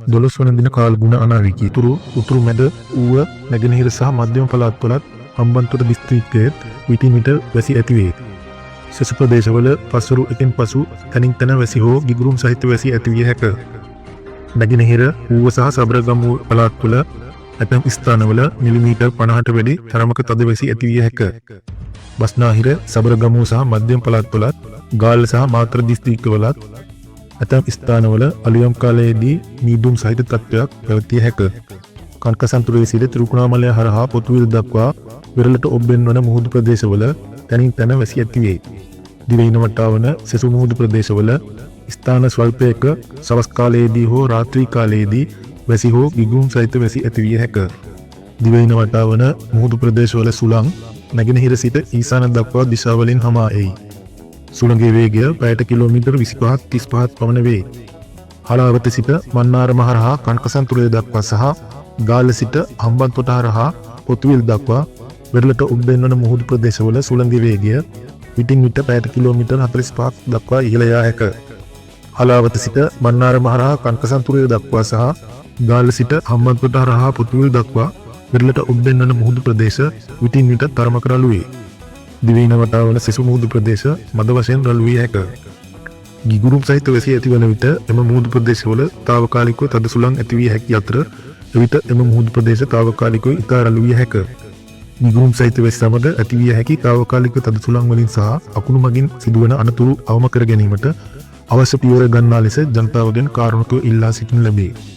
12 වන දින කාලගුණ අනාවැකි. උතුරු මැද ඌව නැගෙනහිර සහ මධ්‍යම පළාත් වලත් හම්බන්තොට දිස්ත්‍රික්කයේත් විටිමිට වැසි ඇතිවේ. සෙසු ප්‍රදේශවල පසුරු එකින් පසු තනින් තන වැසි හෝ ගිගුරුම් සහිත වැසි ඇතිවිය හැක. නැගෙනහිර ඌව සහ සබරගමු පළාත් තුළ ඇතැම් ස්ථානවල මිලිමීටර් 50ට වැඩි තරමක තද වැසි ඇතිවිය හැක. බස්නාහිර සබරගමු සහ මධ්‍යම පළාත් තුළත් ගාල්ල සහ මාතර දිස්ත්‍රික්කවලත් ඇතැම් ස්ථානවල අලුයම් කාලයේදී මීදුම් සහිත තත්ත්වයක් පැවතිය හැක. කන්කසන්තුරේ සිට තිරුකුණාමලය හරහා පොතුවිල් දක්වා විරලට ඔබ්බෙන් වන මුහුදු ප්‍රදේශවල තනින් තන වැසි ඇතිවේ. දිවයින වටාවන සෙසු මුහුදු ප්‍රදේශවල ස්ථාන ස්වල්පයක සවස් කාලයේදී හෝ රාත්‍රී කාලයේදී වැසි හෝ ගිගුම් සහිත වැසි ඇතිවිය හැක. දිවයින වටාවන මුහුදු ප්‍රදේශවල සුළං නැගෙනහිර සිට ඊසාන දක්වා දිශාවලින් හමා එයි. සුළඟේ වේගය පැයට කිලෝමීටර් 25-35 පමණ වේ. හලාවත සිට මන්නාරම හරහා කන්කසන්තුරේ දක්වා සහ ගාල්ල සිට හම්බන්තොට හරහා පොතුවිල් දක්වා වෙරළට ඔබ්බෙන් වන මුහුදු ප්‍රදේශවල සුළඟේ වේගය විටින් විට පැයට කිලෝමීටර් 45ක් දක්වා ඉහළ යා හැක. හලාවත සිට මන්නාරම හරහා කන්කසන්තුරේ දක්වා සහ ගාල්ල සිට හම්බන්තොට හරහා පොතුවිල් දක්වා වෙරළට ඔබ්බෙන් වන මුහුදු ප්‍රදේශ විටින් විට තරමක රළු වේ. දිවයින වටාවන සෙසු මුහුදු ප්‍රදේශ මද වශයෙන් රළු විය හැක. ගිගුරුම් සහිත වැසි ඇතිවන විට එම මුහුදු ප්‍රදේශවල తాවකාලිකව තද සුළං ඇතිවිය හැකි අතර එවිට එම මුහුදු ප්‍රදේශ తాවකාලිකව ඉතා රළු විය හැක. ගිගුරුම් සහිත වැසි සමග ඇතිවිය හැකි తాවකාලික තද සුළං වලින් සහ අකුණු මගින් සිදුවන අනතුරු අවම කර ගැනීමට අවශ්‍ය පියවර ගන්නා ලෙස ජනතාවගෙන් කාරුණිකව ඉල්ලා සිටින ලැබේ.